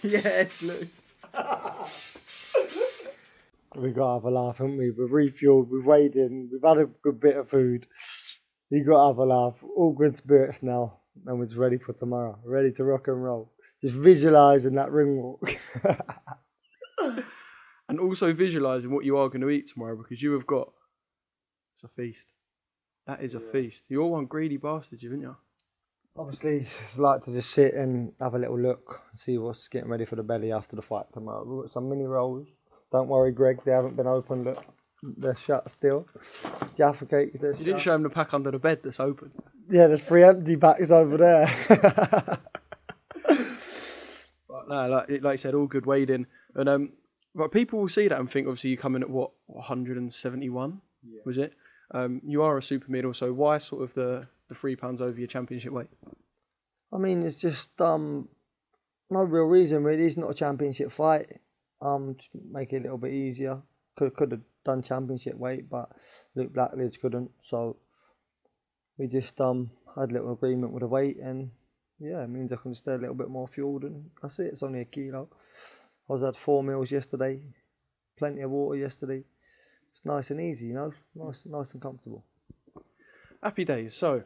Yes, Luke. We got to have a laugh, haven't we? We've refueled, we've weighed in, we've had a good bit of food. You got to have a laugh. All good spirits now, and we're just ready for tomorrow. Ready to rock and roll. Just visualising that ring walk. And also visualising what you are going to eat tomorrow, because you have got... It's a feast. That is a feast. You're one greedy bastard, haven't you? Obviously, I'd like to just sit and have a little look and see what's getting ready for the belly after the fight tomorrow. We've got some mini rolls. Don't worry, Greg, they haven't been opened. Look, they're shut still. Jaffa cakes, they're shut. You didn't show him the pack under the bed that's open. Yeah, there's 3 empty packs over there. But no, like you said, all good weighed in. And but people will see that and think, obviously, you come in at what, 171, was it? You are a super middle, so why sort of the 3 pounds over your championship weight? I mean, it's just no real reason really. It's not a championship fight. To make it a little bit easier. Could have done championship weight, but Luke Braakley couldn't. So we just had a little agreement with the weight, and yeah, it means I can stay a little bit more fueled, and that's it. It's only a kilo. I had 4 meals yesterday, plenty of water yesterday. It's nice and easy, you know, nice and comfortable. Happy days. So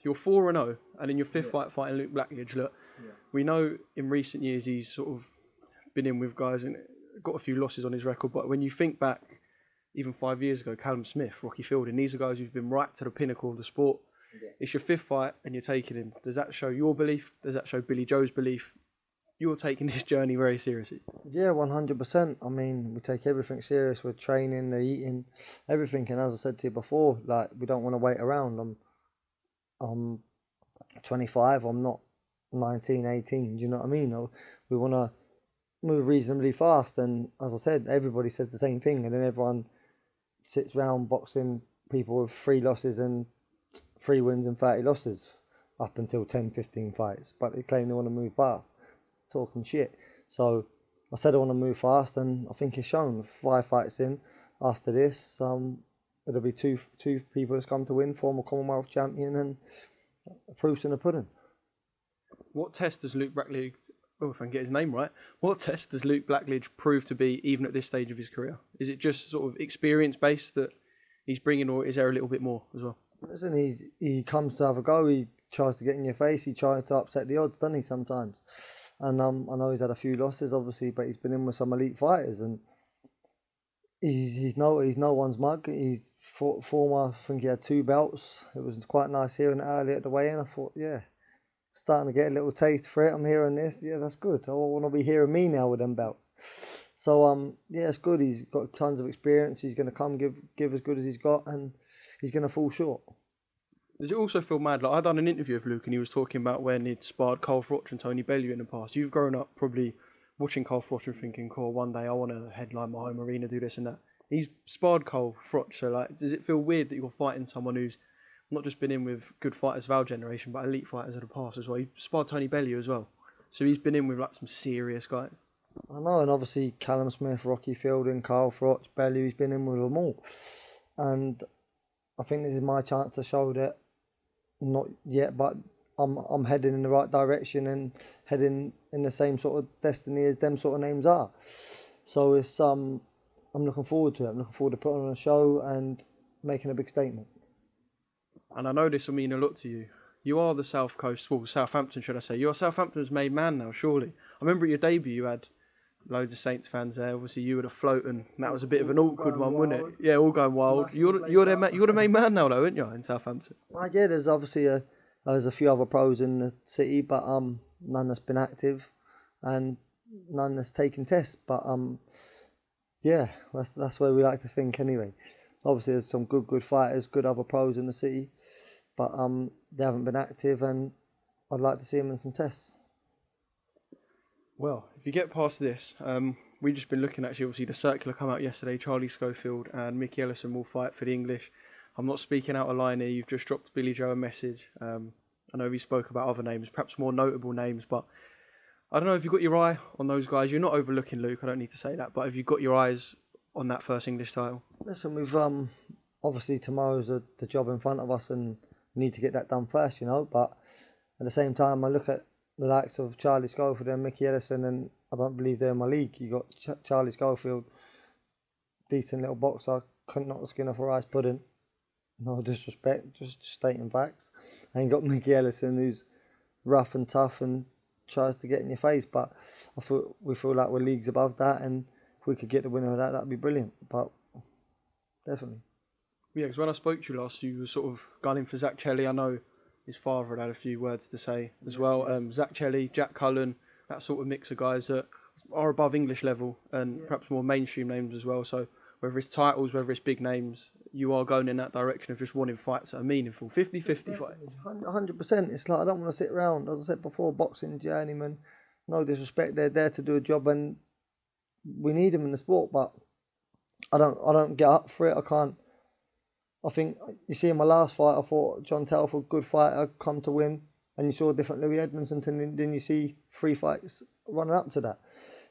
you're 4-0, and in your 5th fight fighting Luke Braakley. Look, we know in recent years he's sort of been in with guys and got a few losses on his record, but when you think back even 5 years ago, Callum Smith, Rocky Fielding, these are guys who've been right to the pinnacle of the sport. It's your 5th fight and you're taking him. Does that show your belief? Does that show Billy Joe's belief? You're taking this journey very seriously. Yeah, 100%. I mean, we take everything serious. We're training, the eating, everything. And as I said to you before, like, we don't want to wait around. I'm 25. I'm not 19, 18. Do you know what I mean? We want to move reasonably fast, and as I said, everybody says the same thing, and then everyone sits round boxing people with 3 losses and 3 wins and 30 losses up until 10, 15 fights, but they claim they want to move fast, talking shit. So I said I want to move fast, and I think it's shown. 5 fights in after this, it'll be two people that's come to win, former Commonwealth champion, and proof's in the pudding. What test does Luke Braakley, if I can get his name right, what test does Luke Braakley prove to be even at this stage of his career? Is it just sort of experience-based that he's bringing, or is there a little bit more as well? Listen, he comes to have a go, he tries to get in your face, he tries to upset the odds, doesn't he, sometimes? And I know he's had a few losses, obviously, but he's been in with some elite fighters, and he's no one's mug. He's former, I think he had 2 belts. It was quite nice hearing it earlier at the weigh-in. I thought, yeah, starting to get a little taste for it. I'm hearing this. Yeah, that's good. I want to be hearing me now with them belts. So, yeah, it's good. He's got tons of experience. He's going to come give as good as he's got, and he's going to fall short. Does it also feel mad? Like, I done an interview with Luke, and he was talking about when he'd sparred Carl Froch and Tony Bellew in the past. You've grown up probably watching Carl Froch and thinking, cool, one day I want to headline my home arena, do this and that. He's sparred Carl Froch, so like, does it feel weird that you're fighting someone who's not just been in with good fighters of our generation, but elite fighters of the past as well? He sparred Tony Bellew as well, so he's been in with like some serious guys. I know, and obviously Callum Smith, Rocky Fielding, Carl Froch, Bellew, he's been in with them all, and I think this is my chance to show that. Not yet, but I'm heading in the right direction and heading in the same sort of destiny as them sort of names are. So it's I'm looking forward to it. I'm looking forward to putting on a show and making a big statement. And I know this will mean a lot to you. You are the South Coast, well, Southampton, should I say? You're Southampton's made man now, surely. I remember at your debut you had loads of Saints fans there. Obviously, you were the float, and that was a bit of an awkward one, wasn't it? Yeah, all going wild. You're the main man now, though, aren't you, in Southampton? Yeah, there's obviously there's a few other pros in the city, but none that's been active, and none that's taken tests. But yeah, that's where we like to think anyway. Obviously, there's some good fighters, good other pros in the city, but they haven't been active, and I'd like to see them in some tests. Well, if you get past this, we've just been looking, actually, obviously the circular come out yesterday. Charlie Schofield and Mickey Ellison will fight for the English. I'm not speaking out of line here. You've just dropped Billy Joe a message. I know we spoke about other names, perhaps more notable names, but I don't know if you've got your eye on those guys. You're not overlooking Luke, I don't need to say that, but have you got your eyes on that first English title? Listen, we've obviously tomorrow's the job in front of us, and we need to get that done first, you know, but at the same time, I look at the likes of Charlie Schofield and Mickey Ellison, and I don't believe they're in my league. You got Charlie Schofield, decent little boxer, couldn't knock the skin off a rice pudding. No disrespect, just stating facts. And you got Mickey Ellison, who's rough and tough and tries to get in your face. But we feel like we're leagues above that, and if we could get the winner of that, that'd be brilliant. But definitely. Yeah, because when I spoke to you last, you were sort of gunning for Zach Chelly. I know his father had a few words to say as well. Zach Chelly, Jack Cullen, that sort of mix of guys that are above English level and perhaps more mainstream names as well. So whether it's titles, whether it's big names, you are going in that direction of just wanting fights that are meaningful. 50-50 fights. 100%. It's like I don't want to sit around. As I said before, boxing journeyman, no disrespect, they're there to do a job and we need them in the sport, but I don't get up for it. I can't. I think you see in my last fight, I thought John Telford, good fighter, come to win, and you saw a different Lewie Edmonson, and then you see 3 fights running up to that.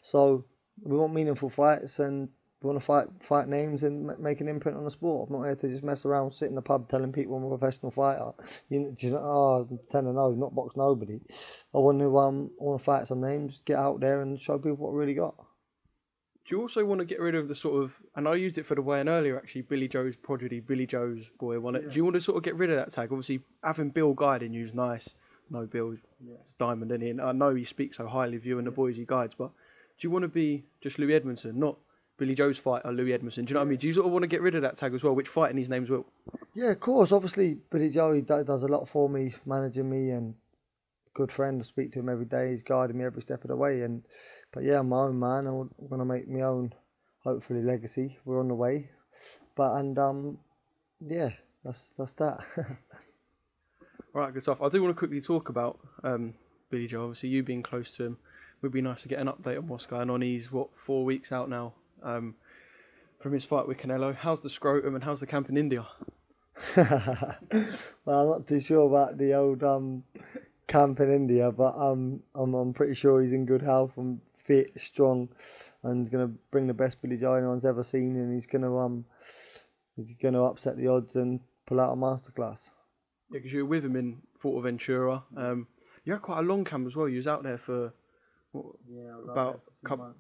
So we want meaningful fights, and we want to fight names and make an imprint on the sport. I'm not here to just mess around, sit in the pub telling people I'm a professional fighter. I'm telling no, not box nobody. I want to fight some names, get out there and show people what I really got. Do you also want to get rid of the sort of, and I used it for the weigh-in earlier actually, Billy Joe's prodigy, Billy Joe's boy won it. Yeah. Do you want to sort of get rid of that tag? Obviously, having Bill guiding you is nice. No, Bill's diamond in it. And I know he speaks so highly of you and the boys he guides, but do you want to be just Lewie Edmonson, not Billy Joe's fighter, Lewie Edmonson? Do you know what I mean? Do you sort of want to get rid of that tag as well, which fighting his names will? Yeah, of course. Obviously, Billy Joe, he does a lot for me, managing me, and good friend. I speak to him every day. He's guiding me every step of the way. But yeah, I'm my own man. I'm going to make my own, hopefully, legacy. We're on the way. Yeah, that's that. All right, good stuff. I do want to quickly talk about Billy Joe. Obviously, you being close to him, would be nice to get an update on what's going on. He's, 4 weeks out now from his fight with Canelo. How's the scrotum and how's the camp in India? Well, I'm not too sure about the old camp in India, but I'm pretty sure he's in good health and fit, strong, and he's going to bring the best Billy Joe anyone's ever seen, and he's going to upset the odds and pull out a masterclass. Yeah, because you were with him in Fuerteventura. You had quite a long camp as well. You was out there for about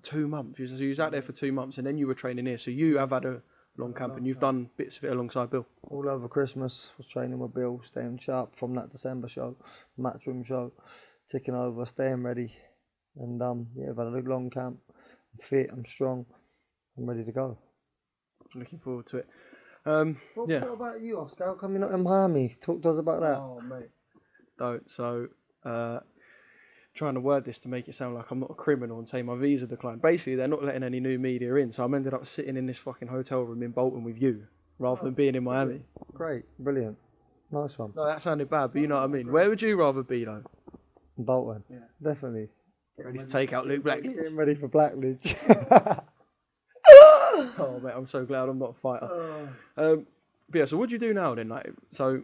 2 months. So you was out there for 2 months, and then you were training here. So you have had a long camp, and you've done bits of it alongside Bill. All over Christmas, was training with Bill, staying sharp from that December show, Matchroom show, ticking over, staying ready. And I've had a long camp. I'm fit, I'm strong, I'm ready to go. I'm looking forward to it. What about you, Oscar? How come you're not in Miami? Talk to us about that. Oh, mate. Don't. So, trying to word this to make it sound like I'm not a criminal and say my visa declined. Basically, they're not letting any new media in, so I'm ended up sitting in this fucking hotel room in Bolton with you, rather than being in Miami. Great, brilliant, nice one. No, that sounded bad, but you know what I mean. Where would you rather be, though? Bolton, definitely. Ready to take out Luke Braakley. Getting ready for Blackledge. Oh, mate, I'm so glad I'm not a fighter. But yeah, so what do you do now then? Like, so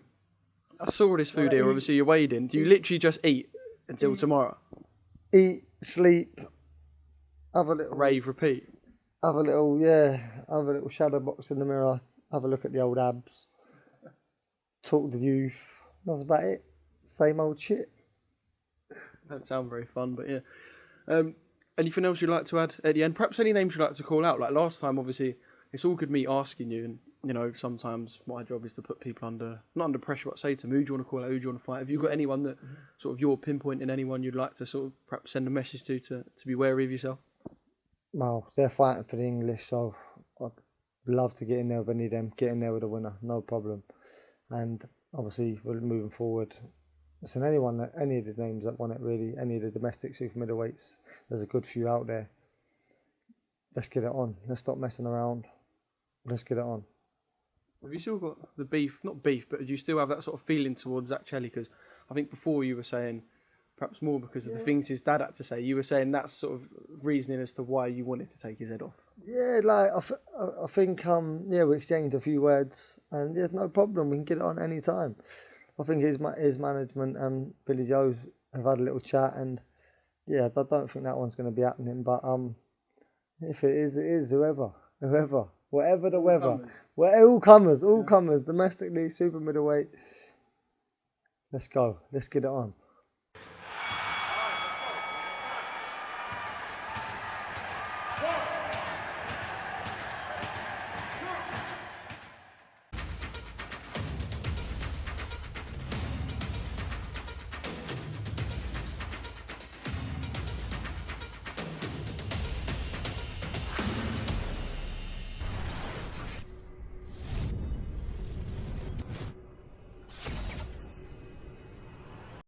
I saw this food here. Obviously, you're wading. Do you literally just eat until tomorrow? Eat, sleep, have a little rave, repeat. Have a little shadow box in the mirror. Have a look at the old abs. Talk to you. That's about it. Same old shit. Don't sound very fun, but yeah. Anything else you'd like to add at the end? Perhaps any names you'd like to call out? Like last time, obviously, it's all good me asking you, and you know, sometimes my job is to put people not under pressure, but say to them, who do you want to call out, who do you want to fight? Have you got anyone that sort of you're pinpointing, anyone you'd like to sort of perhaps send a message to be wary of yourself? Well, they're fighting for the English, so I'd love to get in there with any of them, get in there with a winner, no problem. And obviously, we're moving forward. Listen, any of the names that won it really, any of the domestic super middleweights, there's a good few out there. Let's get it on. Let's stop messing around. Let's get it on. Have you still got the beef, not beef, but do you still have that sort of feeling towards Zach Chelly? Because I think before you were saying, perhaps more because of the things his dad had to say, you were saying that's sort of reasoning as to why you wanted to take his head off. Yeah, like I think, we exchanged a few words, and there's no problem. We can get it on any time. I think his management and Billy Joe have had a little chat, and I don't think that one's going to be happening. But if it is, it is. Whoever, whatever the weather, all comers, domestically, super middleweight. Let's go. Let's get it on.